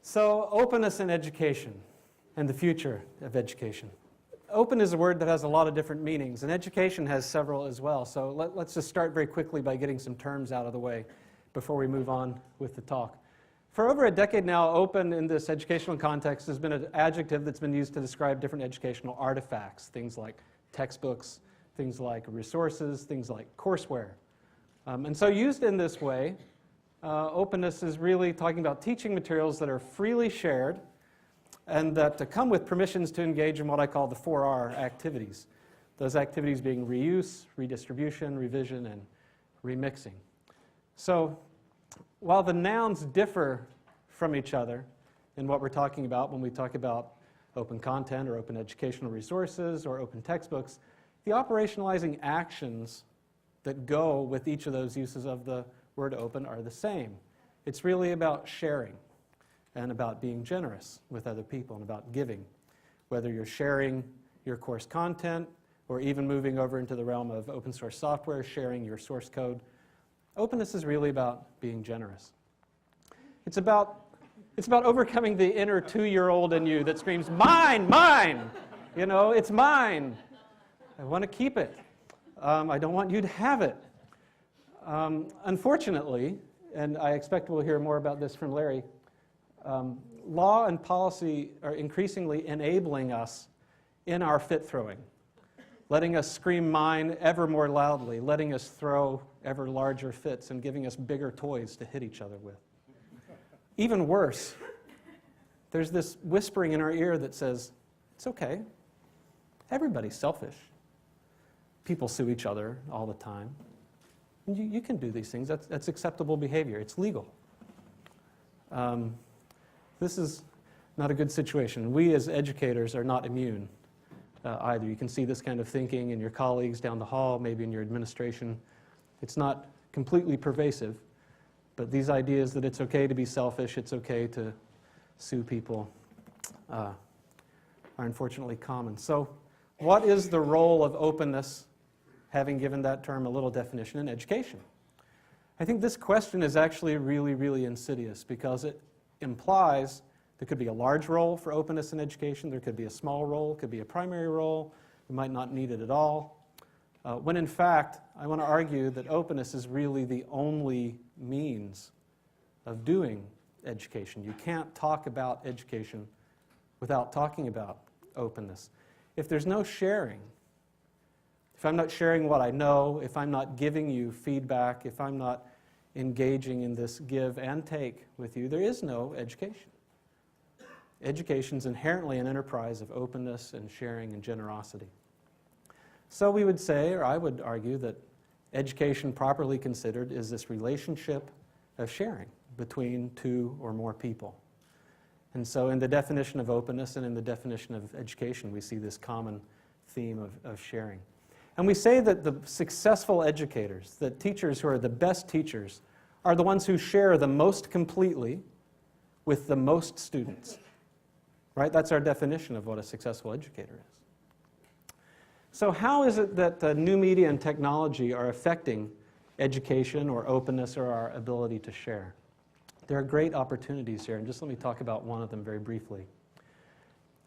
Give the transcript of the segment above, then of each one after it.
So openness in education and the future of education. Open is a word that has a lot of different meanings, and education has several as well. So let's just start very quickly by getting some terms out of the way before we move on with the talk. For over a decade now, open in this educational context has been an adjective that's been used to describe different educational artifacts, things like textbooks, things like resources, things like courseware. And so used in this way, openness is really talking about teaching materials that are freely shared and that come with permissions to engage in what I call the 4R activities. Those activities being reuse, redistribution, revision, and remixing. So while the nouns differ from each other in what we're talking about when we talk about open content or open educational resources or open textbooks, the operationalizing actions that go with each of those uses of the word open are the same. It's really about sharing and about being generous with other people and about giving. Whether you're sharing your course content or even moving over into the realm of open source software, sharing your source code, openness is really about being generous. It's about overcoming the inner 2-year-old in you that screams, mine, mine! You know, it's mine. I want to keep it. I don't want you to have it. Unfortunately, and I expect we'll hear more about this from Larry, law and policy are increasingly enabling us in our fit throwing, letting us scream mine ever more loudly, letting us throw ever larger fits, and giving us bigger toys to hit each other with. Even worse, there's this whispering in our ear that says, it's okay, everybody's selfish. People sue each other all the time. You can do these things. That's acceptable behavior. It's legal. This is not a good situation. We as educators are not immune either. You can see this kind of thinking in your colleagues down the hall, maybe in your administration. It's not completely pervasive, but these ideas that it's okay to be selfish, it's okay to sue people, are unfortunately common. So what is the role of openness, having given that term a little definition, in education? I think this question is actually really, really insidious because it implies there could be a large role for openness in education, there could be a small role, could be a primary role, we might not need it at all. When in fact, I want to argue that openness is really the only means of doing education. You can't talk about education without talking about openness. If there's no sharing, if I'm not sharing what I know, if I'm not giving you feedback, if I'm not engaging in this give and take with you, there is no education. Education is inherently an enterprise of openness and sharing and generosity. So we would say, or I would argue, that education properly considered is this relationship of sharing between two or more people. And so in the definition of openness and in the definition of education, we see this common theme of sharing. And we say that the successful educators, that teachers who are the best teachers, are the ones who share the most completely with the most students. Right? That's our definition of what a successful educator is. So how is it that new media and technology are affecting education or openness or our ability to share? There are great opportunities here, and just let me talk about one of them very briefly.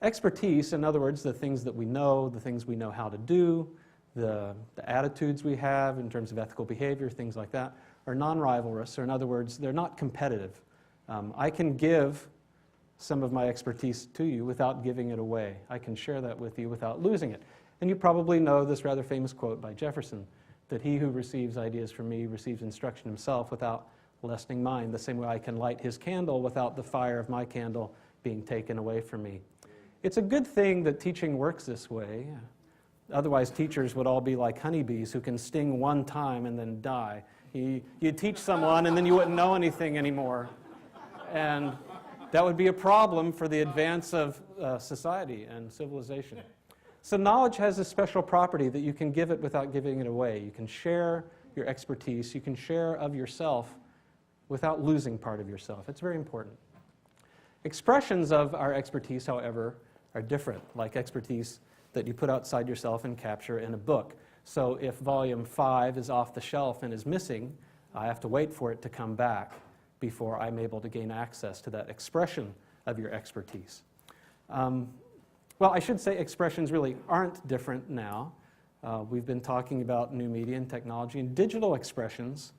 Expertise, in other words, the things that we know, the things we know how to do, the attitudes we have in terms of ethical behavior, things like that, are non-rivalrous, or in other words, they're not competitive. I can give some of my expertise to you without giving it away. I can share that with you without losing it. And you probably know this rather famous quote by Jefferson, that he who receives ideas from me receives instruction himself without lessening mine, the same way I can light his candle without the fire of my candle being taken away from me. It's a good thing that teaching works this way. Otherwise, teachers would all be like honeybees who can sting one time and then die. You teach someone and then you wouldn't know anything anymore. And that would be a problem for the advance of society and civilization. So knowledge has a special property that you can give it without giving it away. You can share your expertise. You can share of yourself without losing part of yourself. It's very important. Expressions of our expertise, however, are different, like expertise that you put outside yourself and capture in a book. So if volume 5 is off the shelf and is missing, I have to wait for it to come back before I'm able to gain access to that expression of your expertise. Well, I should say expressions really aren't different now. We've been talking about new media and technology, and digital expressions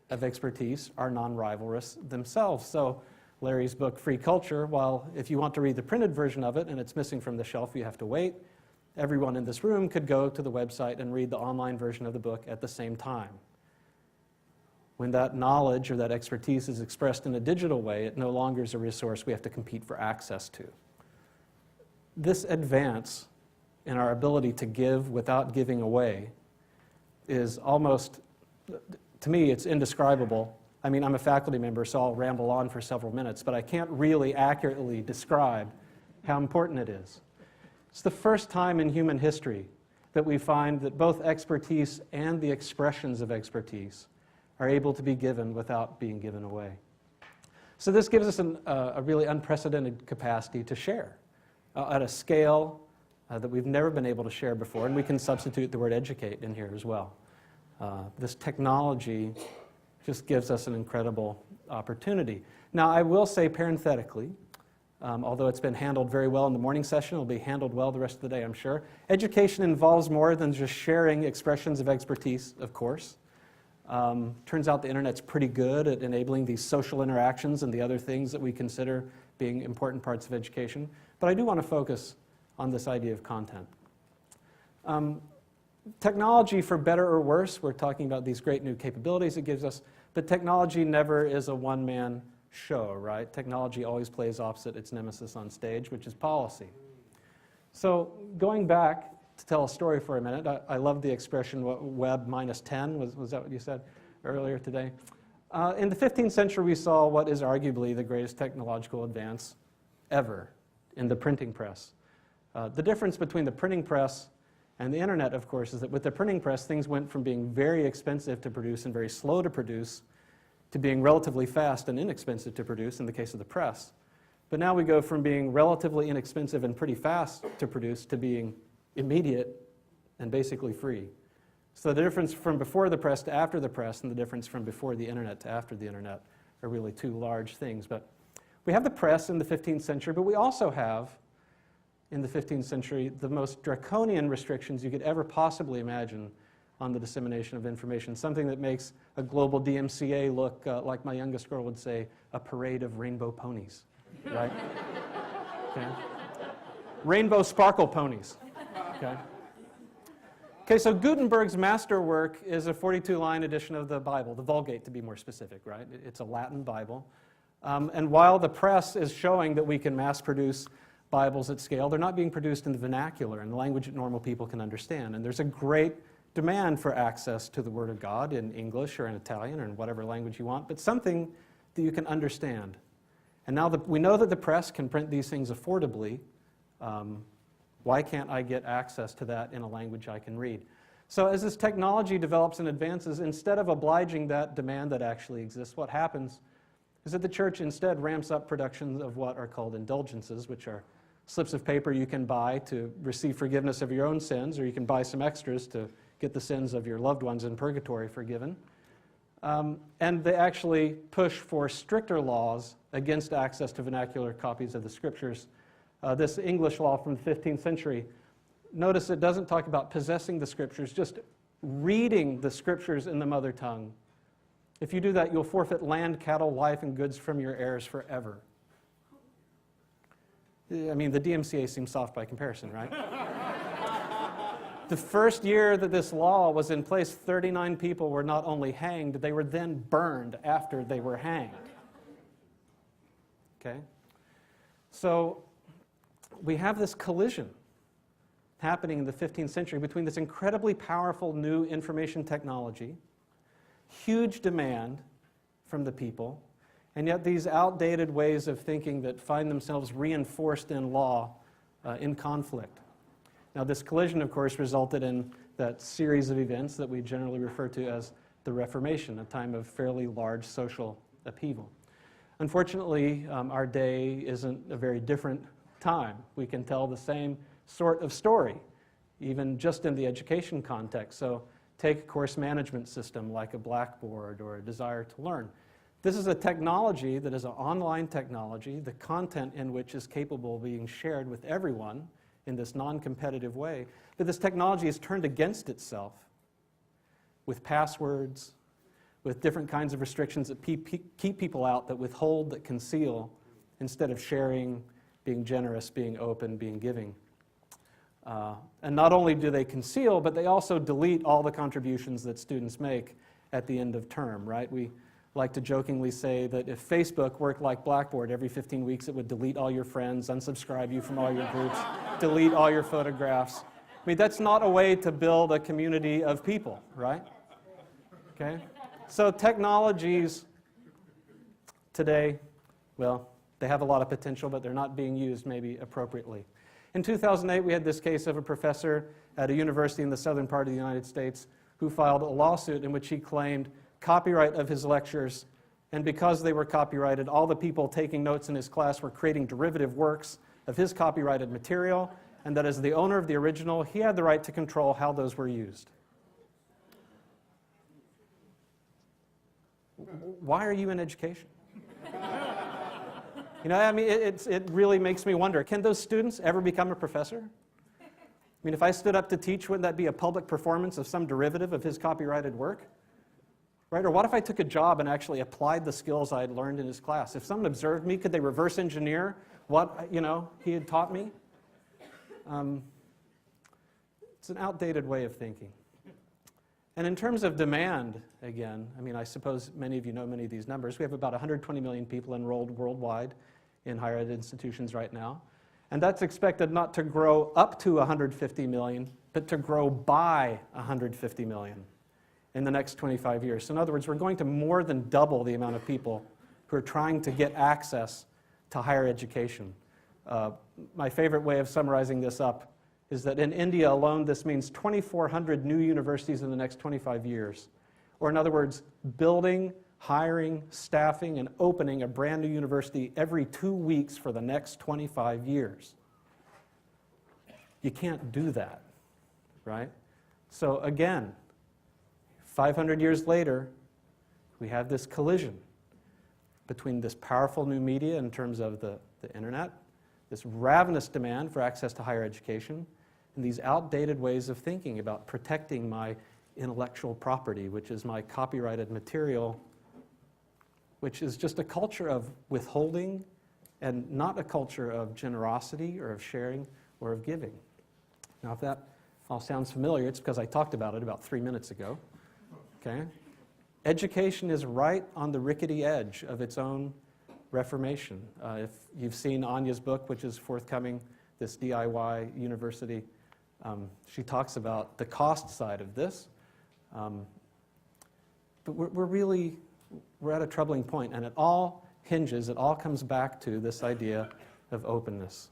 of expertise are non-rivalrous themselves. So Larry's book, Free Culture, while if you want to read the printed version of it and it's missing from the shelf, you have to wait, everyone in this room could go to the website and read the online version of the book at the same time. When that knowledge or that expertise is expressed in a digital way, it no longer is a resource we have to compete for access to. This advance in our ability to give without giving away is almost, to me, it's indescribable. I mean, I'm a faculty member, so I'll ramble on for several minutes, but I can't really accurately describe how important it is. It's the first time in human history that we find that both expertise and the expressions of expertise are able to be given without being given away. So this gives us a really unprecedented capacity to share at a scale that we've never been able to share before, and we can substitute the word educate in here as well. This technology just gives us an incredible opportunity. Now, I will say parenthetically, although it's been handled very well in the morning session, it'll be handled well the rest of the day, I'm sure. Education involves more than just sharing expressions of expertise, of course. Turns out the internet's pretty good at enabling these social interactions and the other things that we consider being important parts of education. But I do want to focus on this idea of content. Technology, for better or worse, we're talking about these great new capabilities it gives us, but technology never is a one-man show, right? Technology always plays opposite its nemesis on stage, which is policy. So going back to tell a story for a minute, I love the expression web minus 10, was that what you said earlier today? In the 15th century, we saw what is arguably the greatest technological advance ever in the printing press. The difference between the printing press and the internet, of course, is that with the printing press, things went from being very expensive to produce and very slow to produce to being relatively fast and inexpensive to produce in the case of the press. But now we go from being relatively inexpensive and pretty fast to produce to being immediate and basically free. So the difference from before the press to after the press and the difference from before the internet to after the internet are really two large things. But we have the press in the 15th century, but we also have, in the 15th century, the most draconian restrictions you could ever possibly imagine on the dissemination of information, something that makes a global DMCA look, like my youngest girl would say, a parade of rainbow ponies, right? Okay. Rainbow sparkle ponies, okay? Okay, so Gutenberg's masterwork is a 42-line edition of the Bible, the Vulgate to be more specific, right? It's a Latin Bible. And while the press is showing that we can mass produce Bibles at scale, they're not being produced in the vernacular, in the language that normal people can understand. And there's a great demand for access to the Word of God in English or in Italian or in whatever language you want, but something that you can understand. And now that we know that the press can print these things affordably, why can't I get access to that in a language I can read? So as this technology develops and advances, instead of obliging that demand that actually exists, what happens is that the church instead ramps up productions of what are called indulgences, which are slips of paper you can buy to receive forgiveness of your own sins, or you can buy some extras to get the sins of your loved ones in purgatory forgiven. And they actually push for stricter laws against access to vernacular copies of the Scriptures. This English law from the 15th century, notice it doesn't talk about possessing the Scriptures, just reading the Scriptures in the mother tongue. If you do that, you'll forfeit land, cattle, life, and goods from your heirs forever. I mean, the DMCA seems soft by comparison, right? The first year that this law was in place, 39 people were not only hanged, they were then burned after they were hanged. Okay? So we have this collision happening in the 15th century between this incredibly powerful new information technology, huge demand from the people, and yet these outdated ways of thinking that find themselves reinforced in law in conflict. Now, this collision, of course, resulted in that series of events that we generally refer to as the Reformation, a time of fairly large social upheaval. Unfortunately, our day isn't a very different time. We can tell the same sort of story, even just in the education context. So take a course management system like a Blackboard or a Desire to Learn. This is a technology that is an online technology, the content in which is capable of being shared with everyone in this non-competitive way. But this technology is turned against itself with passwords, with different kinds of restrictions that keep people out, that withhold, that conceal, instead of sharing, being generous, being open, being giving. And not only do they conceal, but they also delete all the contributions that students make at the end of term, right? We like to jokingly say that if Facebook worked like Blackboard, every 15 weeks it would delete all your friends, unsubscribe you from all your groups, delete all your photographs. I mean, that's not a way to build a community of people, right? Okay? So technologies today, well, they have a lot of potential, but they're not being used maybe appropriately. In 2008, we had this case of a professor at a university in the southern part of the United States who filed a lawsuit in which he claimed copyright of his lectures, and because they were copyrighted, all the people taking notes in his class were creating derivative works of his copyrighted material, and that as the owner of the original, he had the right to control how those were used. Why are you in education? You know, I mean, it really makes me wonder, can those students ever become a professor? I mean, if I stood up to teach, wouldn't that be a public performance of some derivative of his copyrighted work? Right? Or what if I took a job and actually applied the skills I had learned in his class? If someone observed me, could they reverse engineer what, he had taught me? It's an outdated way of thinking. And in terms of demand, again, I mean, I suppose many of you know many of these numbers. We have about 120 million people enrolled worldwide in higher ed institutions right now. And that's expected not to grow up to 150 million, but to grow by 150 million in the next 25 years. So in other words, we're going to more than double the amount of people who are trying to get access to higher education. My favorite way of summarizing this up is that in India alone, this means 2,400 new universities in the next 25 years. Or in other words, building, hiring, staffing, and opening a brand new university every 2 weeks for the next 25 years. You can't do that, right? So again, 500 years later, we have this collision between this powerful new media in terms of the internet, this ravenous demand for access to higher education, and these outdated ways of thinking about protecting my intellectual property, which is my copyrighted material, which is just a culture of withholding and not a culture of generosity or of sharing or of giving. Now, if that all sounds familiar, it's because I talked about it about 3 minutes ago. Okay? Education is right on the rickety edge of its own reformation. If you've seen Anya's book, which is forthcoming, this DIY university, she talks about the cost side of this. But we're at a troubling point, and it all comes back to this idea of openness.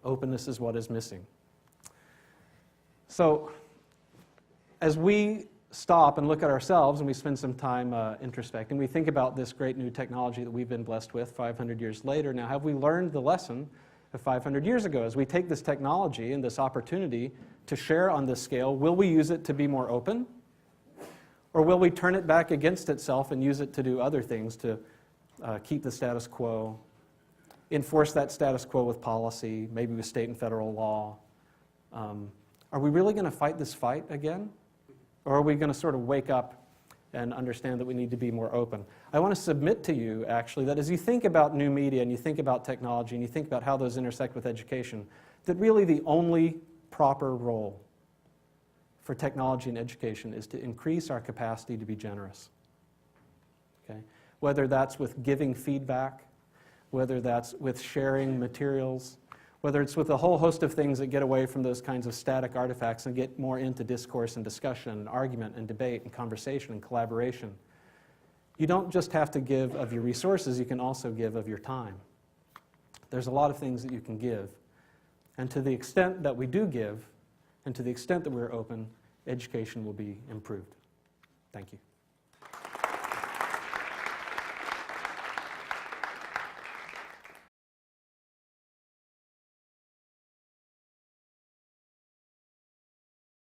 Openness is what is missing. So, as we stop and look at ourselves and we spend some time introspecting, we think about this great new technology that we've been blessed with 500 years later. Now, have we learned the lesson of 500 years ago? As we take this technology and this opportunity to share on this scale, will we use it to be more open? Or will we turn it back against itself and use it to do other things, to keep the status quo, enforce that status quo with policy, maybe with state and federal law? Are we really going to fight this fight again? Or are we going to sort of wake up and understand that we need to be more open? I want to submit to you, actually, that as you think about new media and you think about technology and you think about how those intersect with education, that really the only proper role for technology and education is to increase our capacity to be generous. Okay? Whether that's with giving feedback, whether that's with sharing materials, whether it's with a whole host of things that get away from those kinds of static artifacts and get more into discourse and discussion and argument and debate and conversation and collaboration. You don't just have to give of your resources, you can also give of your time. There's a lot of things that you can give. And to the extent that we do give, and to the extent that we're open, education will be improved. Thank you.